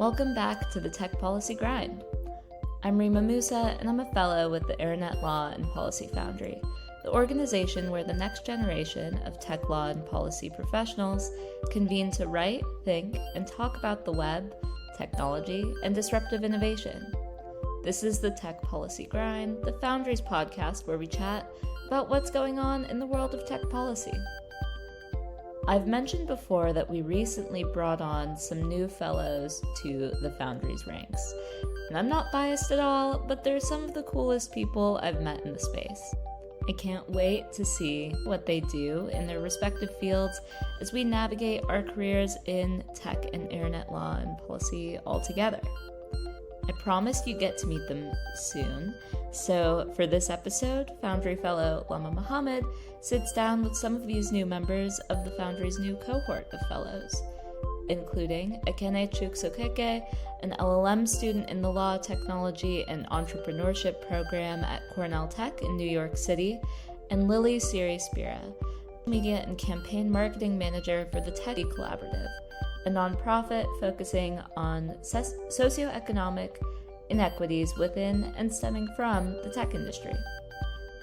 Welcome back to the Tech Policy Grind. I'm Rima Musa, and I'm a fellow with the Internet Law and Policy Foundry, the organization where the next generation of tech law and policy professionals convene to write, think, and talk about the web, technology, and disruptive innovation. This is the Tech Policy Grind, the Foundry's podcast where we chat about what's going on in the world of tech policy. I've mentioned before that we recently brought on some new fellows to the Foundry's ranks. And I'm not biased at all, but they're some of the coolest people I've met in the space. I can't wait to see what they do in their respective fields as we navigate our careers in tech and internet law and policy all together. I promised you get to meet them soon, so for this episode, Foundry Fellow Lama Muhammad sits down with some of these new members of the Foundry's new cohort of fellows, including Ekene Chukwusokeke, an LLM student in the Law, Technology, and Entrepreneurship program at Cornell Tech in New York City, and Lily Siri-Spira, Media and Campaign Marketing Manager for the Techie Collaborative, a nonprofit focusing on socioeconomic inequities within and stemming from the tech industry.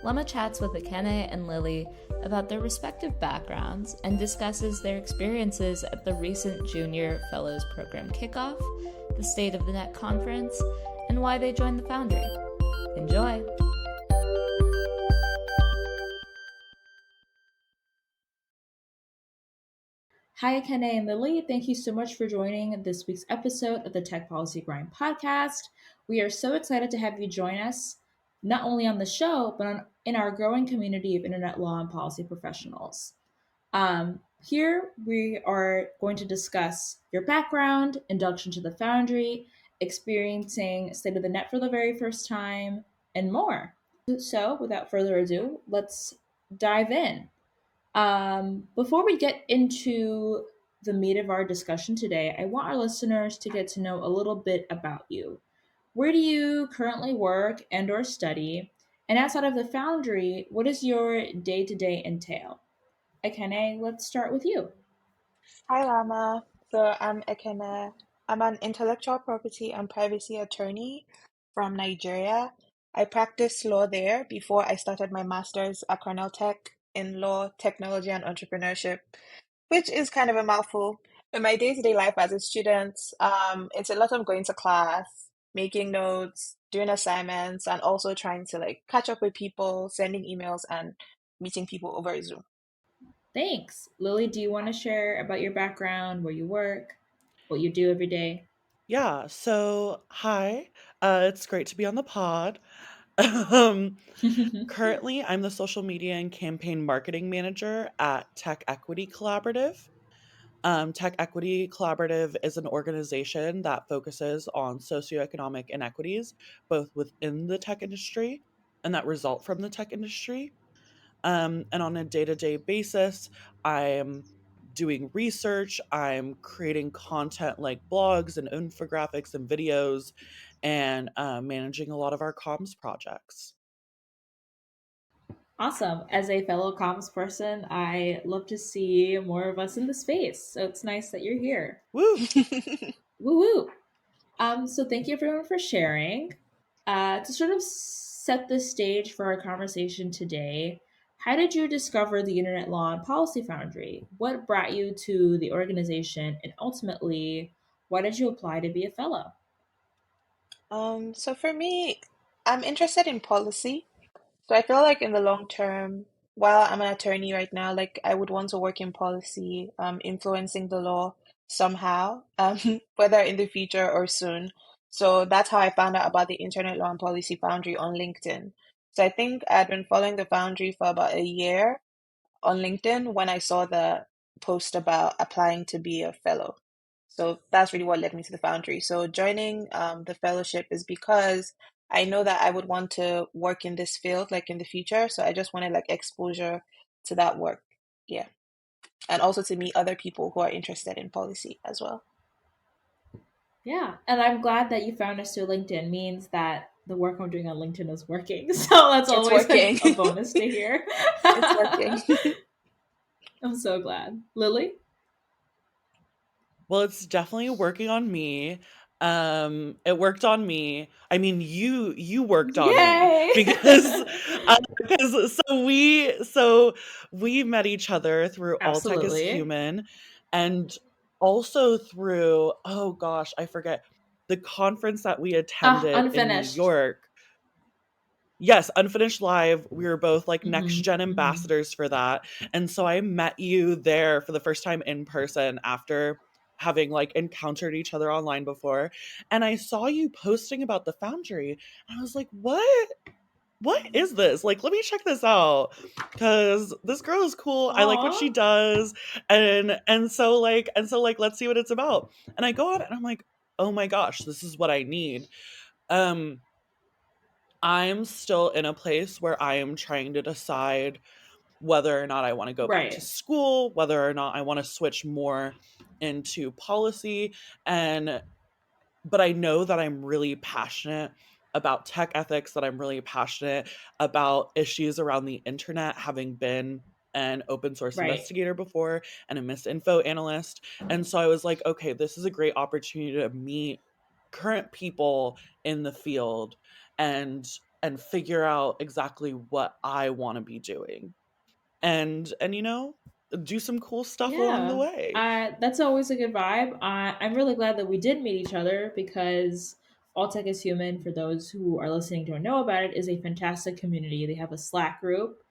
Lama chats with Ekene and Lily about their respective backgrounds and discusses their experiences at the recent Junior Fellows Program kickoff, the State of the Net conference, and why they joined the Foundry. Enjoy! Hi, Ekene and Lily. Thank you so much for joining this week's episode of the Tech Policy Grind podcast. We are so excited to have you join us, not only on the show, but in our growing community of internet law and policy professionals. Here we are going to discuss your background, induction to the Foundry, experiencing State of the Net for the very first time, and more. So without further ado, let's dive in. Before we get into the meat of our discussion today, I want our listeners to get to know a little bit about you. Where do you currently work and or study? And outside of the Foundry, what does your day-to-day entail? Ekene, let's start with you. Hi, Lama. So I'm Ekene. I'm an intellectual property and privacy attorney from Nigeria. I practiced law there before I started my master's at Cornell Tech in law, technology, and entrepreneurship, which is kind of a mouthful. In my day-to-day life as a student, it's a lot of going to class, making notes, doing assignments, and also trying to catch up with people, sending emails, and meeting people over Zoom. Thanks. Lily, do you want to share about your background, where you work, what you do every day? Yeah, so hi. It's great to be on the pod. Currently, I'm the social media and campaign marketing manager at Tech Equity Collaborative. Tech Equity Collaborative is an organization that focuses on socioeconomic inequities, both within the tech industry and that result from the tech industry. And on a day-to-day basis, I'm doing research, I'm creating content like blogs and infographics and videos, and managing a lot of our comms projects. Awesome. As a fellow comms person, I love to see more of us in the space. So it's nice that you're here. Woo! Woo woo. So thank you everyone for sharing. To sort of set the stage for our conversation today, how did you discover the Internet Law and Policy Foundry? What brought you to the organization? And ultimately, why did you apply to be a fellow? So for me, I'm interested in policy. So I feel like in the long term, while I'm an attorney right now, I would want to work in policy, influencing the law somehow, whether in the future or soon. So that's how I found out about the Internet Law and Policy Foundry on LinkedIn. So I think I'd been following the Foundry for about a year on LinkedIn when I saw the post about applying to be a fellow. So that's really what led me to the Foundry. So joining the fellowship is because I know that I would want to work in this field in the future. So I just wanted exposure to that work. Yeah. And also to meet other people who are interested in policy as well. Yeah, and I'm glad that you found us through LinkedIn. Means that the work I'm doing on LinkedIn is working. So that's always a bonus to hear. It's working. I'm so glad. Lily? Well, it's definitely working on me. It worked on me. I mean, you worked on me Yay! because we met each other through All Tech is Absolutely. Human, and also through, oh gosh, I forget, the conference that we Ah, attended in New unfinished. York. Yes, Unfinished Live. We were both like next Hmm. gen Hmm. ambassadors for that. And so I met you there for the first time in person after having like encountered each other online before. And I saw you posting about the Foundry. And I was like, what? What is this? Like, let me check this out. Cause this girl is cool. I like what she Aw. does. And so like let's see what it's about. And I go on and I'm like, oh my gosh, this is what I need. Um I'm still in a place where I am trying to decide whether or not I want to go back to Right. school, whether or not I want to switch more into policy. And but I know that I'm really passionate about tech ethics, that I'm really passionate about issues around the internet, having been an open source Right. investigator before and a misinfo analyst. And so I was like, okay, this is a great opportunity to meet current people in the field and and figure out exactly what I want to be doing. And do some cool stuff along the Yeah, way. that's always a good vibe. I'm really glad that we did meet each other because All Tech is Human, for those who are listening don't know about it, is a fantastic community. They have a Slack group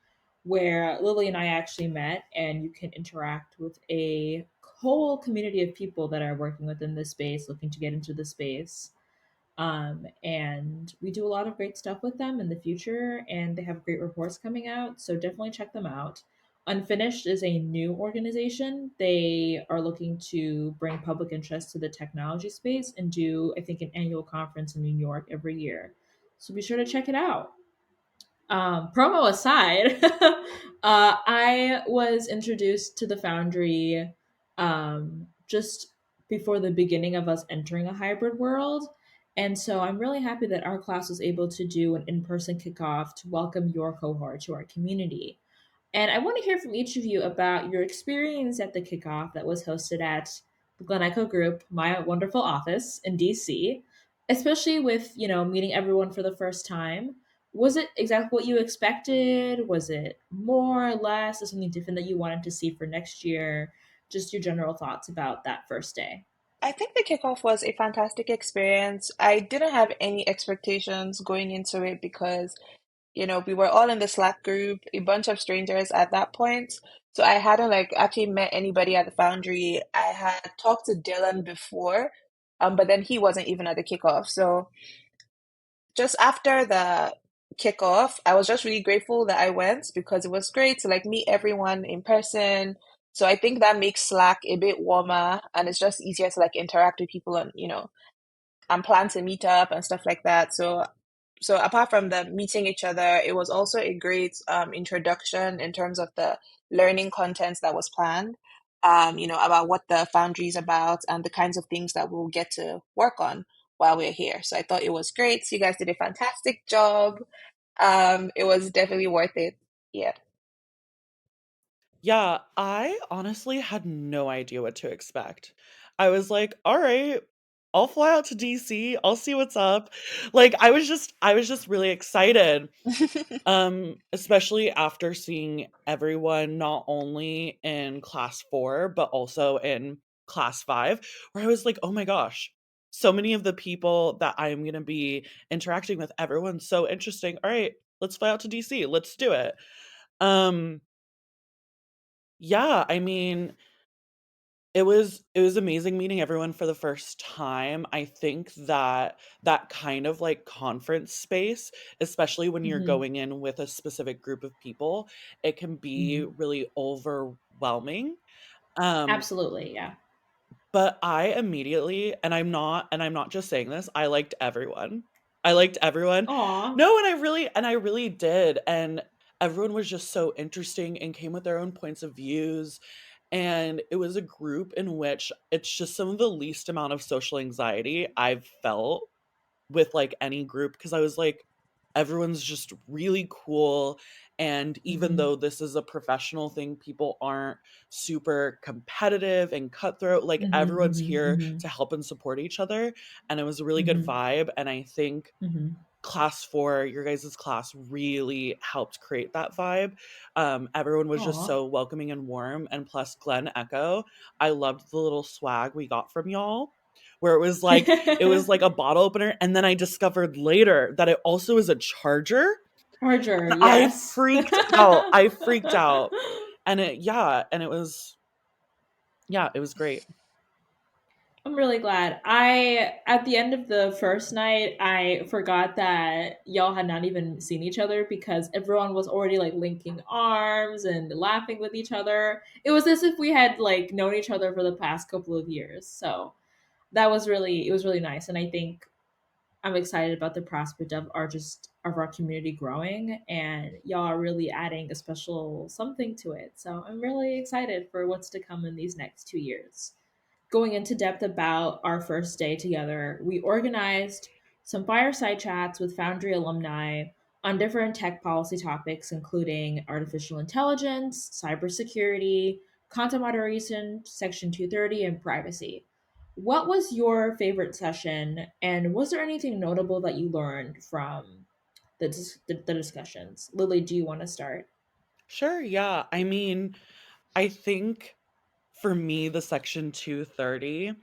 where Lily and I actually met, and you can interact with a whole community of people that are working within this space, looking to get into the space. And we do a lot of great stuff with them in the future, and they have great reports coming out. So definitely check them out. Unfinished is a new organization. They are looking to bring public interest to the technology space and do, I think, an annual conference in New York every year. So be sure to check it out. Promo aside, I was introduced to the Foundry just before the beginning of us entering a hybrid world. And so I'm really happy that our class was able to do an in person kickoff to welcome your cohort to our community. And I want to hear from each of you about your experience at the kickoff that was hosted at the Glen Echo Group, my wonderful office in DC, especially with, meeting everyone for the first time. Was it exactly what you expected? Was it more or less or something different that you wanted to see for next year? Just your general thoughts about that first day. I think the kickoff was a fantastic experience. I didn't have any expectations going into it because, we were all in the Slack group, a bunch of strangers at that point. So I hadn't like actually met anybody at the Foundry. I had talked to Dylan before, but then he wasn't even at the kickoff. So just after the kickoff, I was just really grateful that I went because it was great to like meet everyone in person. So I think that makes Slack a bit warmer and it's just easier to like interact with people and plan to meet up and stuff like that. So apart from the meeting each other, it was also a great introduction in terms of the learning content that was planned. About what the Foundry is about and the kinds of things that we'll get to work on while we're here. So I thought it was great. You guys did a fantastic job. It was definitely worth it. Yeah. Yeah, I honestly had no idea what to expect. I was like, "All right, I'll fly out to DC. I'll see what's up." Like I was just really excited. Especially after seeing everyone not only in class 4 but also in class 5, where I was like, "Oh my gosh, so many of the people that I'm going to be interacting with, everyone's so interesting. All right, let's fly out to DC. Let's do it." Um yeah, I mean, it was amazing meeting everyone for the first time. I think that that kind of like conference space, especially when you're Hmm. going in with a specific group of people, it can be Hmm. really overwhelming. Um, Absolutely, yeah. but I immediately, and I'm not just saying this, I liked everyone. I liked everyone. Aw. No, and I really did. And everyone was just so interesting and came with their own points of views. And it was a group in which it's just some of the least amount of social anxiety I've felt with like any group because I was like, everyone's just really cool. And even Mhm. though this is a professional thing, people aren't super competitive and cutthroat. Like Mhm, everyone's mhm, here mhm, to help and support each other. And it was a really good mhm, vibe. And I think mhm. class 4, your guys' class really helped create that vibe. Everyone was just Aw. so welcoming and warm. And plus Glen Echo, I loved the little swag we got from y'all, where it was like a bottle opener, and then I discovered later that it also is a charger. Charger, And I yes. freaked out. I freaked out. And it yeah, and it was yeah, it was great. I'm really glad. At the end of the first night, I forgot that y'all had not even seen each other because everyone was already like linking arms and laughing with each other. It was as if we had like known each other for the past couple of years. So it was really nice. And I think I'm excited about the prospect of our community growing, and y'all are really adding a special something to it. So I'm really excited for what's to come in these next 2 years. Going into depth about our first day together, we organized some fireside chats with Foundry alumni on different tech policy topics, including artificial intelligence, cybersecurity, content moderation, Section 230, and privacy. What was your favorite session, and was there anything notable that you learned from the discussions? Lily, do you want to start? Sure, yeah. I mean, I think for me, the Section 230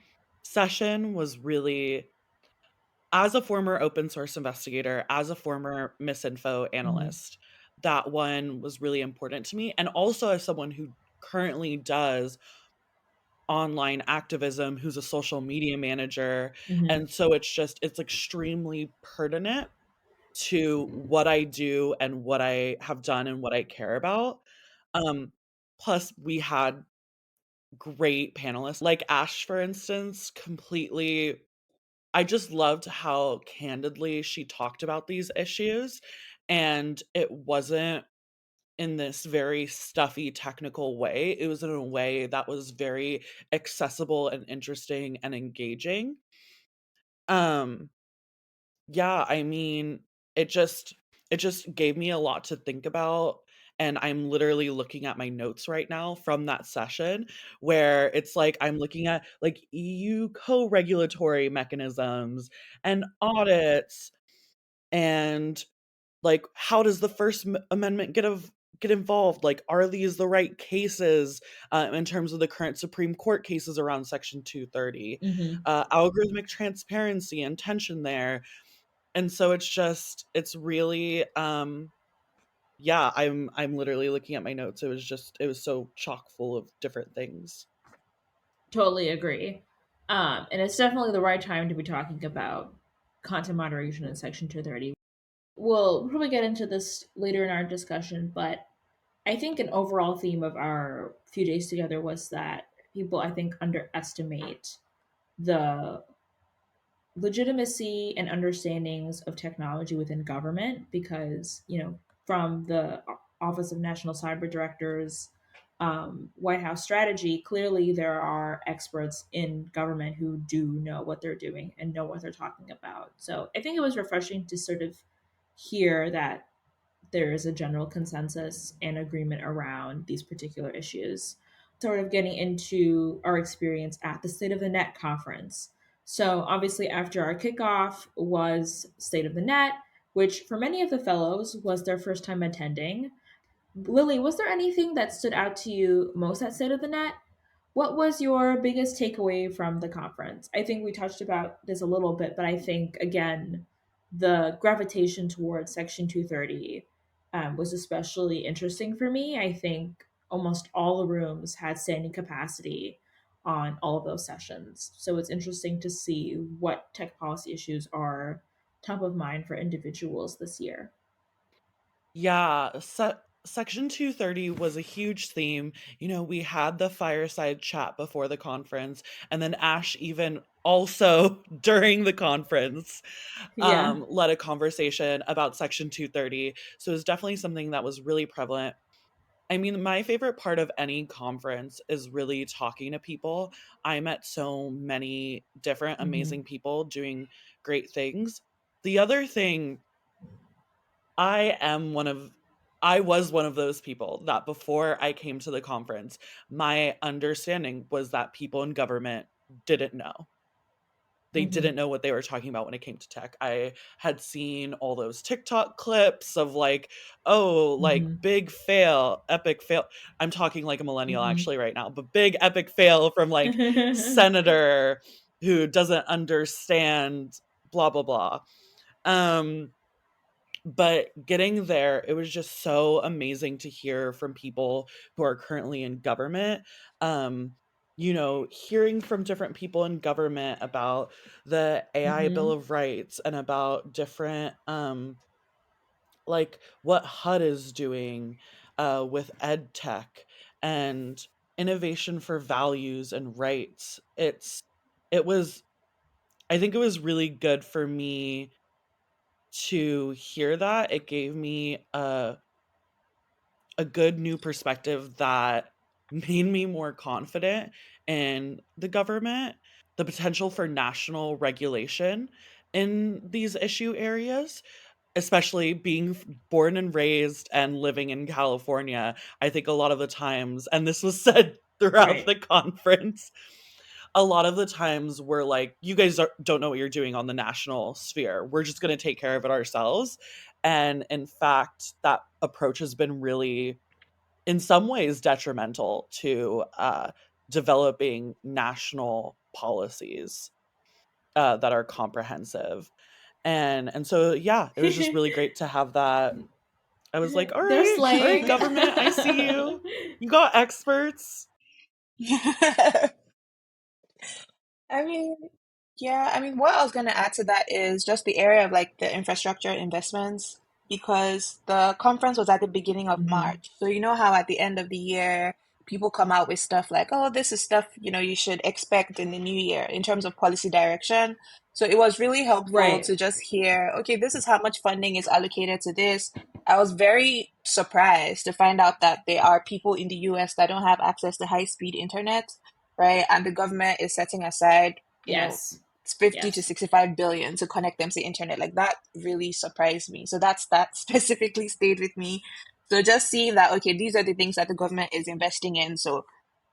session was really, as a former open source investigator, as a former misinfo Mm-hmm. analyst, that one was really important to me. And also as someone who currently does online activism, who's a social media manager. Mm-hmm. And so it's extremely pertinent to what I do and what I have done and what I care about. Um, Plus we had great panelists, like Ash, for instance, completely. I just loved how candidly she talked about these issues, and it wasn't in this very stuffy technical way. It was in a way that was very accessible and interesting and engaging. Um, yeah, I mean, it just it just gave me a lot to think about, and I'm literally looking at my notes right now from that session where it's like I'm looking at like EU co-regulatory mechanisms and audits, and like how does the first amendment get involved? Like are these the right cases in terms of the current Supreme Court cases around Section 230? Mm-hmm. Algorithmic transparency and tension there. And so it's really yeah, I'm literally looking at my notes. It was so chock full of different things. Totally agree. And it's definitely the right time to be talking about content moderation in Section 230. We'll probably get into this later in our discussion, but I think an overall theme of our few days together was that people, I think, underestimate the legitimacy and understandings of technology within government because, from the Office of National Cyber Directors, White House strategy, clearly there are experts in government who do know what they're doing and know what they're talking about. So I think it was refreshing to sort of hear that there is a general consensus and agreement around these particular issues. Sort of getting into our experience at the State of the Net conference. So, obviously, after our kickoff was State of the Net, which for many of the fellows was their first time attending. Lily, was there anything that stood out to you most at State of the Net? What was your biggest takeaway from the conference? I think we touched about this a little bit, but I think, again, the gravitation towards Section 230 was especially interesting for me. I think almost all the rooms had standing capacity on all of those sessions. So it's interesting to see what tech policy issues are top of mind for individuals this year. Yeah, Section 230 was a huge theme. You know, we had the fireside chat before the conference, and then Ash even also during the conference Yeah. led a conversation about Section 230. So it was definitely something that was really prevalent. I mean, my favorite part of any conference is really talking to people. I met so many different Hmm. amazing people doing great things. The other thing I am one of I was one of those people that before I came to the conference, my understanding was that people in government didn't know. They Mm-hmm. didn't know what they were talking about when it came to tech. I had seen all those TikTok clips of like, oh, like Mm-hmm. big fail, epic fail. I'm talking like a millennial Mm-hmm. actually right now, but big epic fail from like senator who doesn't understand blah blah blah. Um but getting there, it was just so amazing to hear from people who are currently in government. um Hearing from different people in government about the AI Bill Mm-hmm. of Rights and about different like what HUD is doing with ed tech and innovation for values and rights. It was I think it was really good for me to hear that. It gave me a good new perspective that made me more confident in the government, the potential for national regulation in these issue areas, especially being born and raised and living in California. I think a lot of the times, and this was said throughout Right. the conference, a lot of the times we're like, you guys don't know what you're doing on the national sphere. We're just going to take care of it ourselves. And in fact, that approach has been really, in some ways, detrimental to developing national policies that are comprehensive. And so yeah, it was just really great to have that. I was like, They're all right, slaying. government, I see you. You got experts. I mean, yeah, I mean, what I was going to add to that is just the area of like the infrastructure investments, because the conference was at the beginning of Mm-hmm. March. So you know how at the end of the year, people come out with stuff like, oh, this is stuff, you should expect in the new year in terms of policy direction. So it was really helpful Right. to just hear, okay, this is how much funding is allocated to this. I was very surprised to find out that there are people in the US that don't have access to high-speed internet, right? And the government is setting aside, you know, Yes. it's 50 to Yes. 65 billion to connect them to the internet. Like that really surprised me. So that specifically stayed with me. So just seeing that, okay, these are the things that the government is investing in. So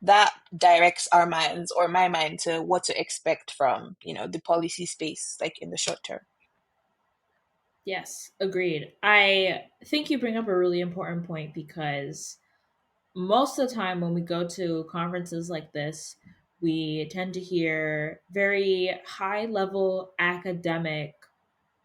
that directs our minds or my mind to what to expect from, the policy space, like in the short term. Yes. Agreed. I think you bring up a really important point because most of the time when we go to conferences like this, we tend to hear very high level academic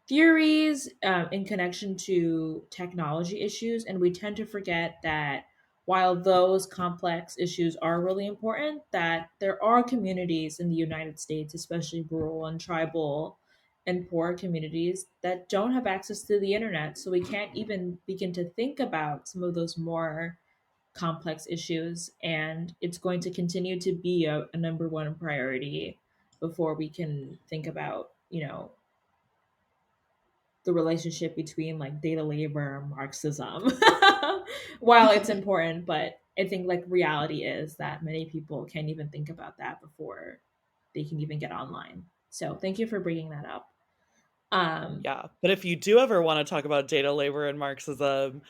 theories in connection to technology issues. And we tend to forget that while those complex issues are really important, that there are communities in the United States, especially rural and tribal and poor communities, that don't have access to the internet. So we can't even begin to think about some of those more complex issues. And it's going to continue to be a number one priority before we can think about, the relationship between like data labor and Marxism. While it's important, but I think like reality is that many people can't even think about that before they can even get online. So thank you for bringing that up. Um, Yeah. But if you do ever want to talk about data labor and Marxism,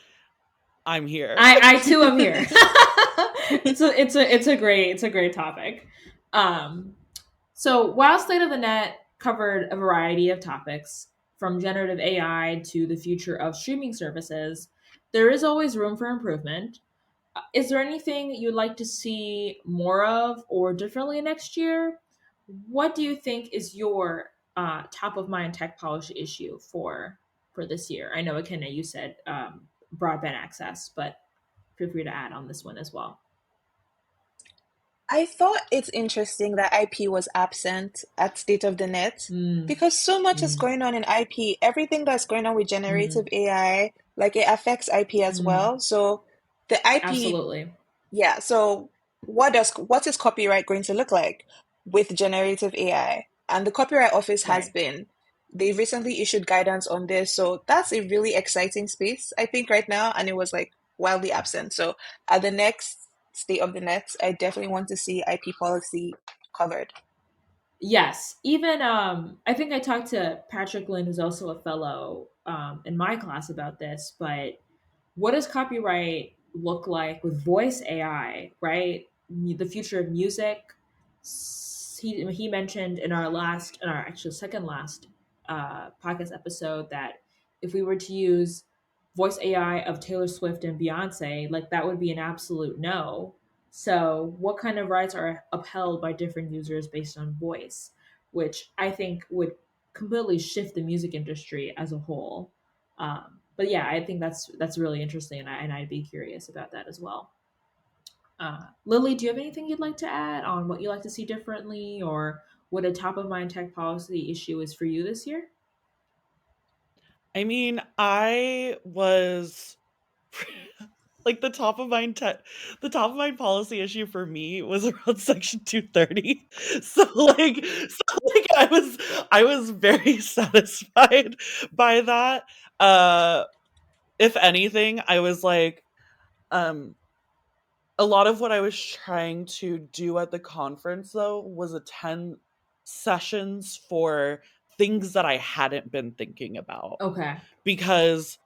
I'm here. I too am here. It's a great topic. Um, So, while State of the Net covered a variety of topics, from generative AI to the future of streaming services, there is always room for improvement. Is there anything you'd like to see more of or differently next year? What do you think is your top of mind tech policy issue for this year? I know, Akenna, you said broadband access, but feel free to add on this one as well. I thought it's interesting that IP was absent at State of the Net Mm, because so much is mm, going on in IP. Everything that's going on with generative mm, AI, like it affects IP as mm. well. So the IP, Absolutely. yeah. So what is copyright going to look like with generative AI? And the Copyright Office has Right. been, they recently issued guidance on this. So that's a really exciting space, I think, right now. And it was like wildly absent. So at the next State of the Net, I definitely want to see IP policy covered. Yes, even I think I talked to Patrick Lynn, who's also a fellow in my class about this. But what does copyright look like with voice AI? Right, the future of music. He mentioned in our actual second last podcast episode that if we were to use voice AI of Taylor Swift and Beyonce, like that would be an absolute no. So, what kind of rights are upheld by different users based on voice, which I think would completely shift the music industry as a whole. But yeah, I think that's really interesting, and I'd be curious about that as well. Lily, do you have anything you'd like to add on what you like to see differently, or what a top of mind tech policy issue is for you this year? I mean, I was like the top of mind policy issue for me was around section 230. I was very satisfied by that. Uh if anything, I was like, um a lot of what I was trying to do at the conference though was attend sessions for things that I hadn't been thinking about, Okay. because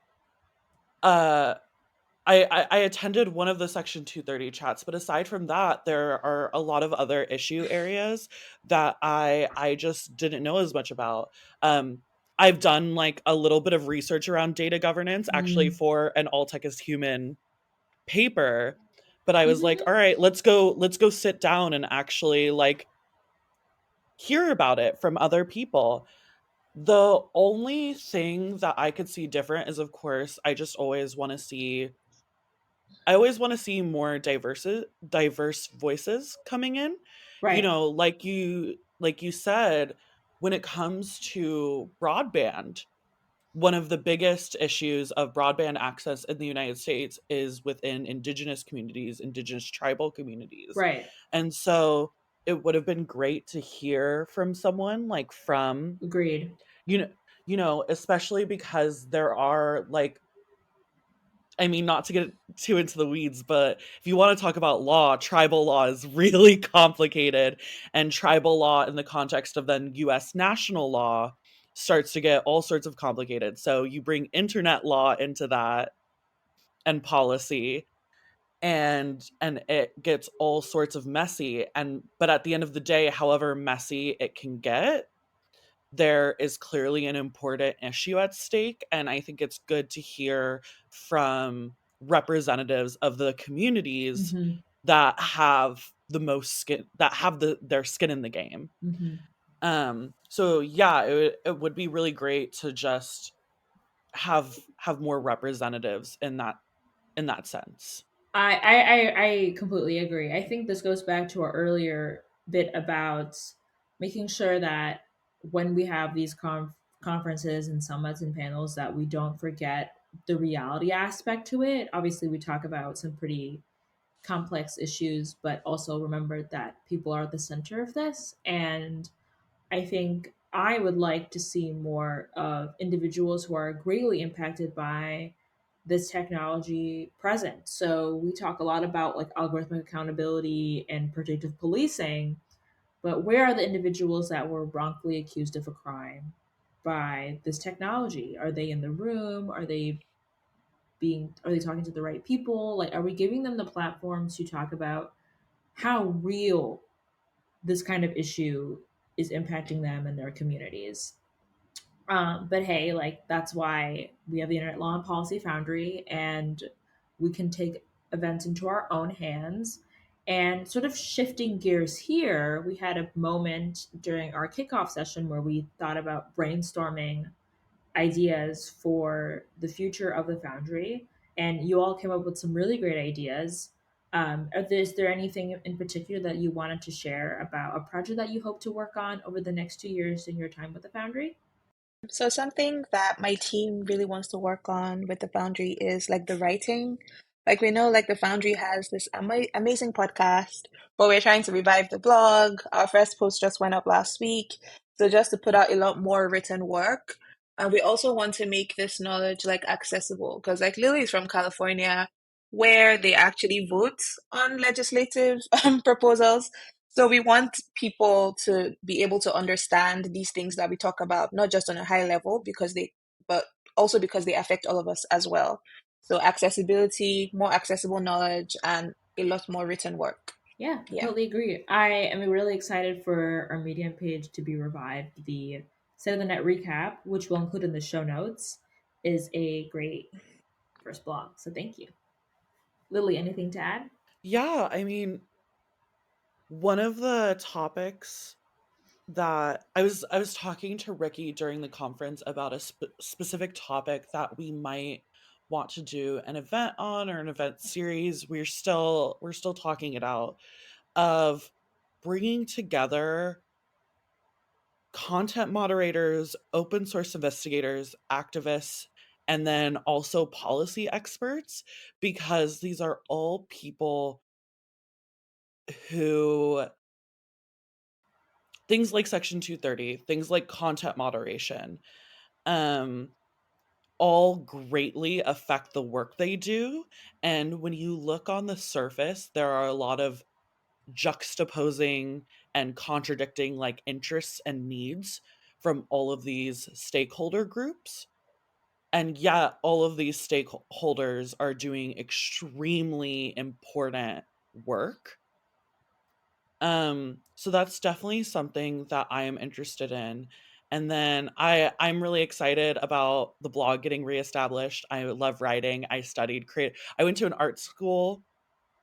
uh I attended one of the section 230 chats, but aside from that, there are a lot of other issue areas that I just didn't know as much about. I've done like a little bit of research around data governance actually Mm. for an All Tech is Human paper, but I was like, Mm-hmm. all right, let's go sit down and actually like hear about it from other people. The only thing that I could see different is, of course, I always want to see more diverse voices coming in. You Right. know, like you said, when it comes to broadband, one of the biggest issues of broadband access in the United States is within indigenous communities, indigenous tribal communities. Right. And so it would have been great to hear from someone like from, Agreed. you know, especially because there are like, I mean, not to get too into the weeds, but if you want to talk about law, tribal law is really complicated. And tribal law, in the context of then US national law, starts to get all sorts of complicated. So you bring internet law into that and policy, and it gets all sorts of messy. And but at the end of the day, however messy it can get, there is clearly an important issue at stake. And I think it's good to hear from representatives of the communities Mm-hmm. that have the most skin, that have their skin in the game. Mm-hmm. So yeah, it would be really great to just have more representatives in that sense. I completely agree. I think this goes back to our earlier bit about making sure that when we have these conferences and summits and panels that we don't forget the reality aspect to it. Obviously, we talk about some pretty complex issues, but also remember that people are at the center of this. And I think I would like to see more of individuals who are greatly impacted by this technology present. So we talk a lot about like algorithmic accountability and predictive policing, but where are the individuals that were wrongfully accused of a crime by this technology? Are they in the room? Are they talking to the right people? Like, are we giving them the platforms to talk about how real this kind of issue is impacting them and their communities? But hey, like that's why we have the Internet Law and Policy Foundry, and we can take events into our own hands. And sort of shifting gears here, we had a moment during our kickoff session where we thought about brainstorming ideas for the future of the Foundry, and you all came up with some really great ideas. Is there anything in particular that you wanted to share about a project that you hope to work on over the next 2 years in your time with the Foundry? So something that my team really wants to work on with the Foundry is like the writing. Like we know like the Foundry has this amazing podcast, but we're trying to revive the blog. Our first post just went up last week. So just to put out a lot more written work. And we also want to make this knowledge like accessible because like Lily is from California where they actually vote on legislative proposals. So we want people to be able to understand these things that we talk about, not just on a high level, but also because they affect all of us as well. So accessibility, more accessible knowledge, and a lot more written work. Yeah, Yeah. completely agree. I am really excited for our Medium page to be revived. The Set of the Net recap, which we'll include in the show notes, is a great first blog. So thank you. Lily, anything to add? Yeah, I mean, one of the topics that I was talking to Ricky during the conference about a specific topic that we might want to do an event on, or an event series. We're still talking it out, of bringing together content moderators, open source investigators, activists, and then also policy experts, because these are all people who, things like Section 230, things like content moderation, um, all greatly affect the work they do. And when you look on the surface, there are a lot of juxtaposing and contradicting like interests and needs from all of these stakeholder groups. And yet, all of these stakeholders are doing extremely important work. So that's definitely something that I am interested in. And then I'm really excited about the blog getting reestablished. I love writing. I studied create. I went to an art school,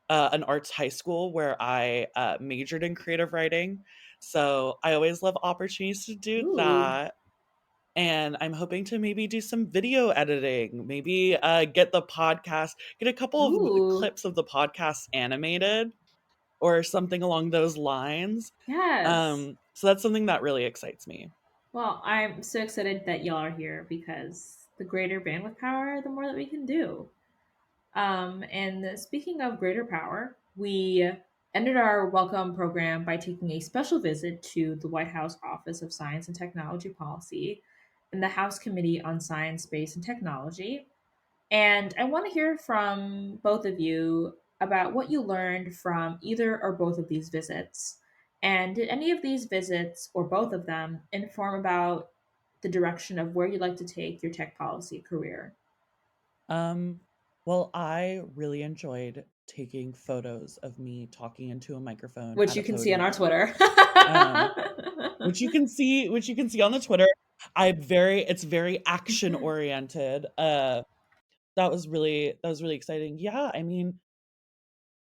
an arts high school, where I majored in creative writing. So I always love opportunities to do Ooh, that. And I'm hoping to maybe do some video editing, maybe get the podcast, get a couple of ooh, clips of the podcast animated, or something along those lines. yes. So that's something that really excites me. Well, I'm so excited that y'all are here because the greater bandwidth power, the more that we can do. And speaking of greater power, we ended our welcome program by taking a special visit to the White House Office of Science and Technology Policy and the House Committee on Science, Space, and Technology. And I want to hear from both of you about what you learned from either or both of these visits. And did any of these visits, or both of them, inform about the direction of where you'd like to take your tech policy career? Um, well, I really enjoyed taking photos of me talking into a microphone Which at a you can see on our podium. Twitter. Um, which you can see on the Twitter. It's very action oriented. That was really exciting. Yeah, I mean,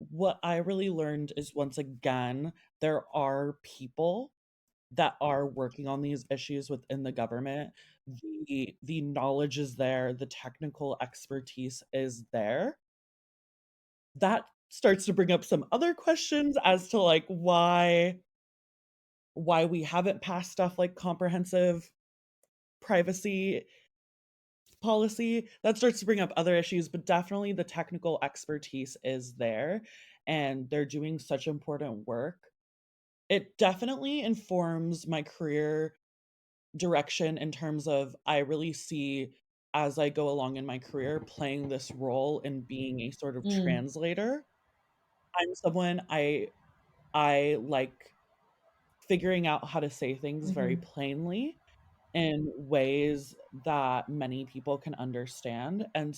what I really learned is, once again, there are people that are working on these issues within the government. The knowledge is there, the technical expertise is there. That starts to bring up some other questions as to like why we haven't passed stuff like comprehensive privacy policy. That starts to bring up other issues, but definitely the technical expertise is there, and they're doing such important work. It definitely informs my career direction, in terms of, I really see, as I go along in my career, playing this role in being a sort of Mm, translator. I'm someone, I like figuring out how to say things very hmm. plainly in ways that many people can understand. And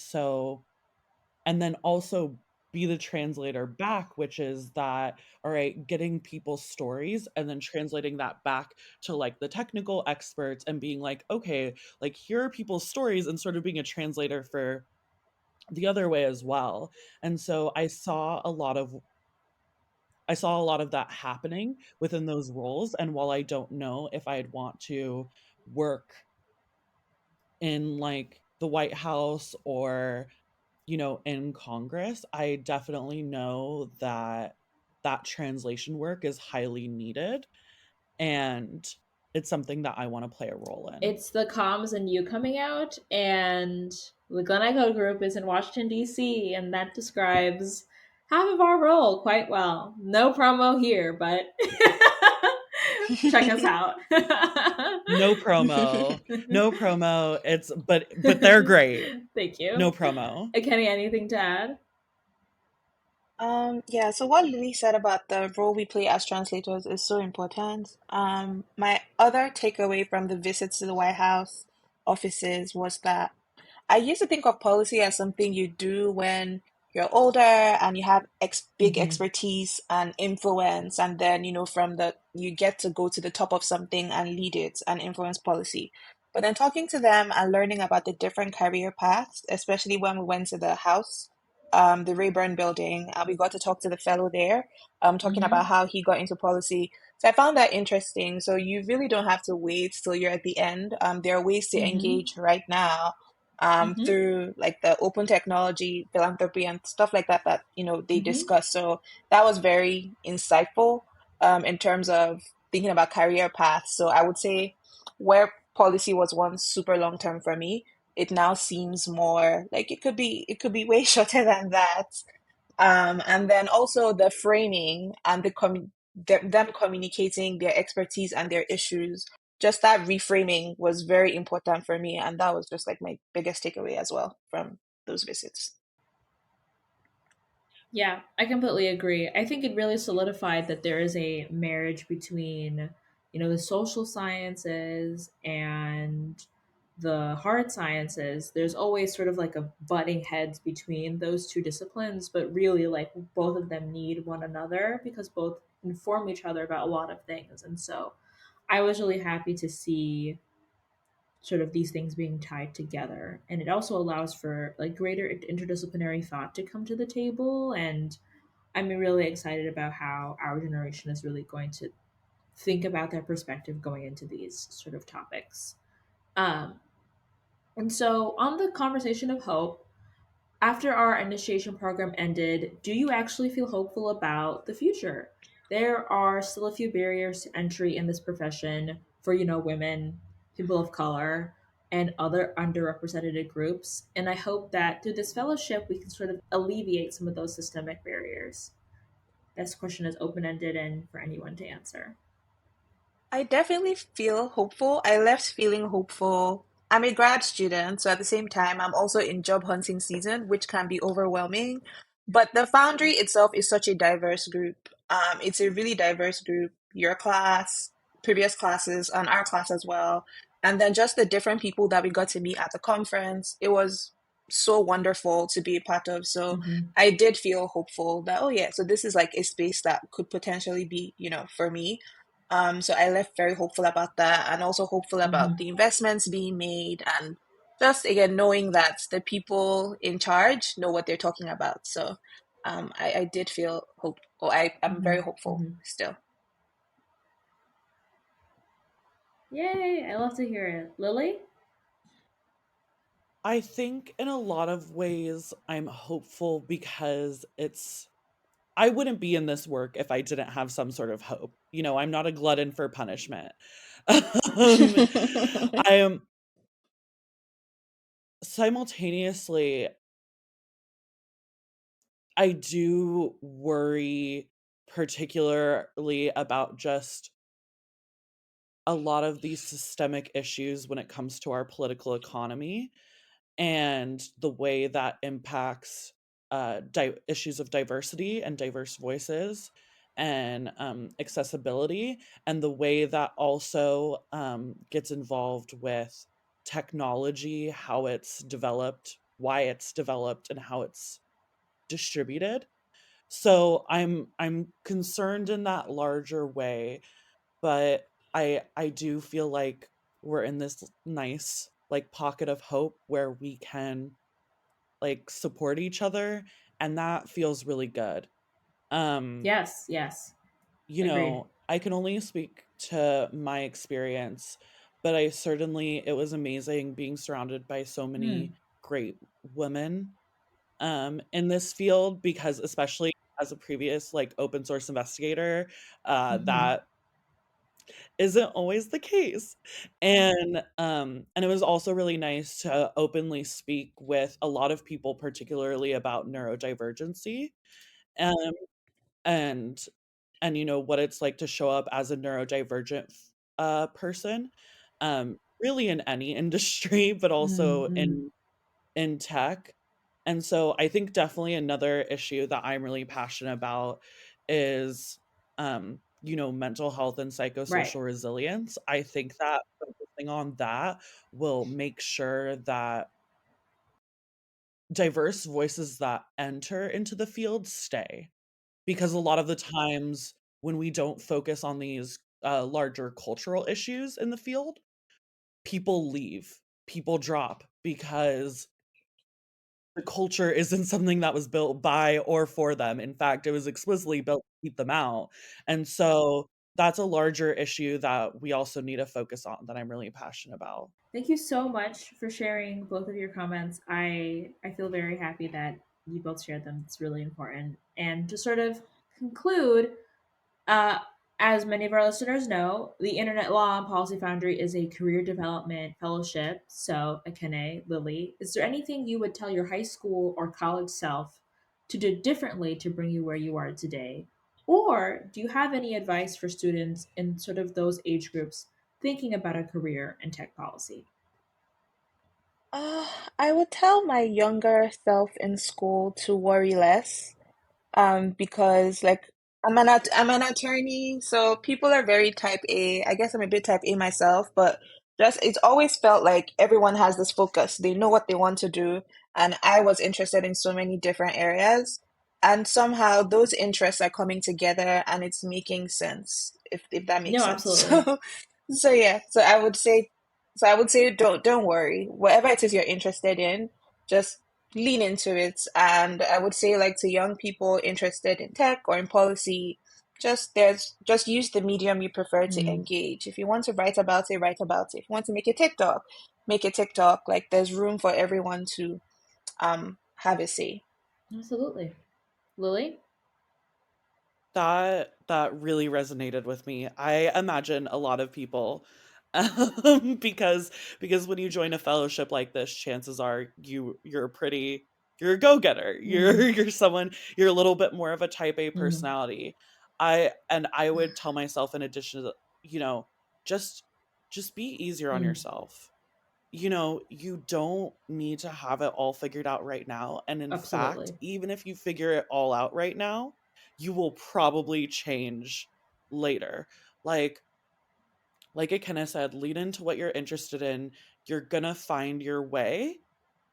then also be the translator back, which is that, all right, getting people's stories and then translating that back to like the technical experts, and being like, okay, like, here are people's stories, and sort of being a translator for the other way as well. And so I saw a lot of that happening within those roles. And while I don't know if I'd want to work in like the White House, or in Congress, I definitely know that that translation work is highly needed, and it's something that I want to play a role in. It's the comms and you coming out, and the Glen Echo Group is in Washington, D.C., and that describes half of our role quite well. No promo here, but check us out. No promo. No promo. But they're great. Thank you. No promo. Kenny, anything to add? Yeah, so what Lily said about the role we play as translators is so important. My other takeaway from the visits to the White House offices was that I used to think of policy as something you do when you're older and you have big Mm-hmm. expertise and influence, and then, from the you get to go to the top of something and lead it and influence policy. But then talking to them and learning about the different career paths, especially when we went to the house, the Rayburn building, we got to talk to the fellow there, talking about Mm-hmm. how he got into policy. So I found that interesting. So you really don't have to wait till you're at the end. There are ways to Mm-hmm. engage right now, Mm-hmm. through like the open technology, philanthropy, and stuff like that that they Mm-hmm. discuss. So that was very insightful, in terms of thinking about career paths. So I would say where policy was once super long term for me, it now seems more like it could be way shorter than that. And then also the framing and them communicating their expertise and their issues. Just that reframing was very important for me, and that was just like my biggest takeaway as well from those visits. Yeah, I completely agree. I think it really solidified that there is a marriage between, the social sciences and the hard sciences. There's always sort of like a butting heads between those two disciplines, but really, like, both of them need one another because both inform each other about a lot of things. And so I was really happy to see sort of these things being tied together, and it also allows for like greater interdisciplinary thought to come to the table. And I'm really excited about how our generation is really going to think about their perspective going into these sort of topics. um, and so on the conversation of hope, after our initiation program ended, do you actually feel hopeful about the future? There are still a few barriers to entry in this profession for, women, people of color, and other underrepresented groups. And I hope that through this fellowship, we can sort of alleviate some of those systemic barriers. This question is open ended and for anyone to answer. I definitely feel hopeful. I left feeling hopeful. I'm a grad student, so at the same time, I'm also in job hunting season, which can be overwhelming. But the Foundry itself is such a diverse group. It's a really diverse group. Your class, previous classes, and our class as well. And then just the different people that we got to meet at the conference. It was so wonderful to be a part of. So Mm-hmm. I did feel hopeful that, oh yeah, so this is like a space that could potentially be, for me. So I left very hopeful about that, and also hopeful about Mm-hmm. the investments being made, and just again knowing that the people in charge know what they're talking about. So I did feel hope, or I'm Mm-hmm. very hopeful Mm-hmm. still. Yay! I love to hear it. Lily? I think in a lot of ways I'm hopeful because I wouldn't be in this work if I didn't have some sort of hope. I'm not a glutton for punishment. um, I am simultaneously, I do worry particularly about just a lot of these systemic issues when it comes to our political economy and the way that impacts issues of diversity and diverse voices and accessibility, and the way that also gets involved with technology, how it's developed, why it's developed, and how it's distributed. So I'm concerned in that larger way, but I do feel like we're in this nice like pocket of hope where we can like support each other, and that feels really good. Um Yes, yes. Agreed. I can only speak to my experience, but I certainly it was amazing being surrounded by so Hmm. many great women in this field, because especially as a previous like open source investigator, Mm-hmm. that isn't always the case. And it was also really nice to openly speak with a lot of people, particularly about neurodivergency, um, and what it's like to show up as a neurodivergent person, really in any industry, but also Mm-hmm. in tech. And so I think definitely another issue that I'm really passionate about is, mental health and Right. psychosocial resilience. I think that focusing on that will make sure that diverse voices that enter into the field stay. Because a lot of the times when we don't focus on these larger cultural issues in the field, people leave, people drop because the culture isn't something that was built by or for them. In fact, it was explicitly built to keep them out. And so that's a larger issue that we also need to focus on that I'm really passionate about. Thank you so much for sharing both of your comments. I feel very happy that you both shared them. It's really important. And to sort of conclude, uh, as many of our listeners know, the Internet Law and Policy Foundry is a career development fellowship. So, Akene, Lily, is there anything you would tell your high school or college self to do differently to bring you where you are today? Or do you have any advice for students in sort of those age groups thinking about a career in tech policy? Uh, I would tell my younger self in school to worry less. Because like I'm an attorney, so people are very type A. I guess I'm a bit type A myself, but just it's always felt like everyone has this focus. They know what they want to do, and I was interested in so many different areas, and somehow those interests are coming together and it's making sense, if that makes No, sense. absolutely. So yeah, so I would say don't worry. Whatever it is you're interested in, just lean into it. And I would say, like, to young people interested in tech or in policy, just use the medium you prefer to Mm, engage. If you want to write about it, write about it. If you want to make a TikTok, make a TikTok. Like, there's room for everyone to have a say. absolutely. Lily? That really resonated with me. I imagine a lot of people, because when you join a fellowship like this, chances are you're a go-getter. Mm, You're someone, you're a little bit more of a type A mm, personality. I would tell myself, in addition to, you know, just just be easier on mm, yourself. You don't need to have it all figured out right now. And in fact, absolutely. even if you figure it all out right now, you will probably change later. Like like Akena said, lean into what you're interested in. You're gonna find your way,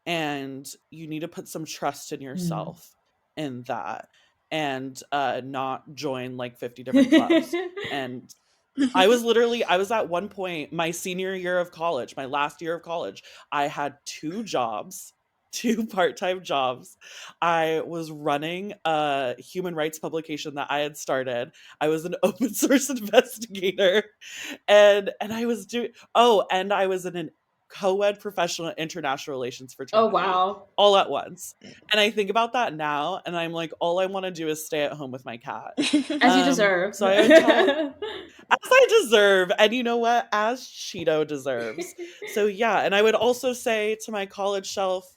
and you need to put some trust in Mm. yourself in that, and not join like 50 different clubs. And I was at one point, my senior year of college, my last year of college, I had two jobs, two part-time jobs. I was running a human rights publication that I had started. I was an open source investigator, and I was doing and I was in an co-ed professional international relations Oh, fraternity wow. all at once. And I think about that now, and I'm like, all I want to do is stay at home with my cat. As you deserve. So I would tell, as I deserve, and you know what? As Cheeto deserves. So yeah, and I would also say to my college self,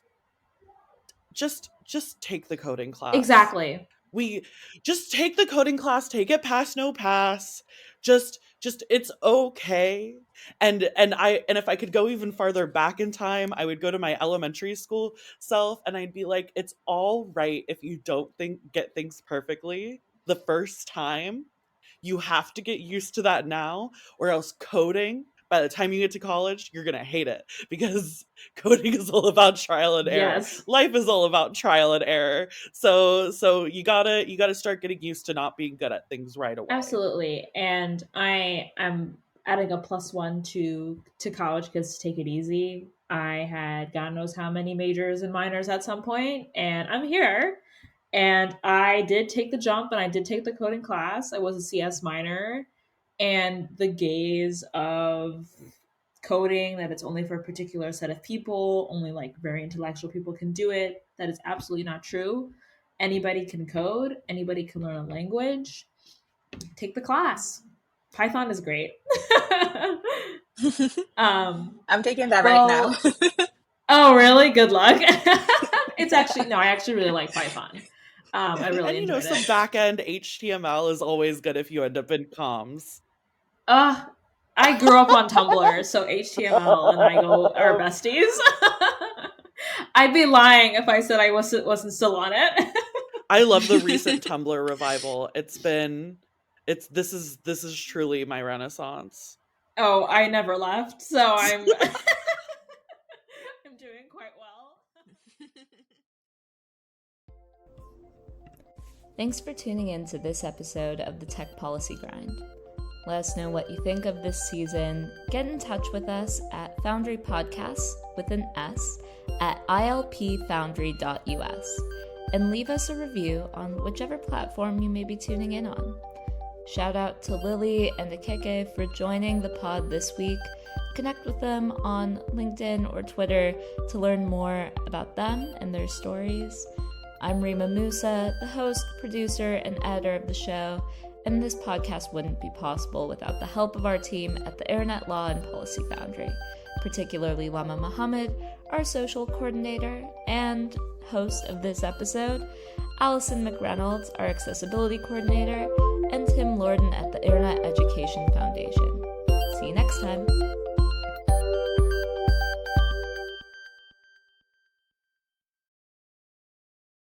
just take the coding class. Exactly. We Just take the coding class, take it pass no pass. Just it's okay. And if I could go even farther back in time, I would go to my elementary school self and I'd be like, it's all right if you don't get things perfectly the first time. You have to get used to that now, or else coding, by the time you get to college, you're going to hate it, because coding is all about trial and error. Yes. Life is all about trial and error. So you got to start getting used to not being good at things right away. Absolutely. And I am adding a plus one to college because take it easy. I had God knows how many majors and minors at some point, and I'm here. And I did take the jump and I did take the coding class. I was a CS minor, and the gaze of coding that it's only for a particular set of people, only like very intellectual people can do it. That is absolutely not true. Anybody can code, anybody can learn a language. Take the class. Python is great. um, I'm taking that right now. well, oh, really? Good luck. It's actually, no, I actually really like Python. I really And enjoyed some it. back end HTML is always good if you end up in comms. Uh, I grew up on Tumblr, so HTML and I go are besties. I'd be lying if I said I wasn't still on it. I love the recent Tumblr revival. This is truly my renaissance. Oh, I never left, so I'm I'm doing quite well. Thanks for tuning in to this episode of the Tech Policy Grind. Let us know what you think of this season. Get in touch with us at Foundry Podcasts with an S at ilpfoundry.us and leave us a review on whichever platform you may be tuning in on. Shout out to Lily and Akeke for joining the pod this week. Connect with them on LinkedIn or Twitter to learn more about them and their stories. I'm Rima Musa, the host, producer, and editor of the show, and this podcast wouldn't be possible without the help of our team at the Internet Law and Policy Foundry, particularly Lama Muhammad, our social coordinator and host of this episode, Allison McReynolds, our accessibility coordinator, and Tim Lorden at the Internet Education Foundation. See you next time.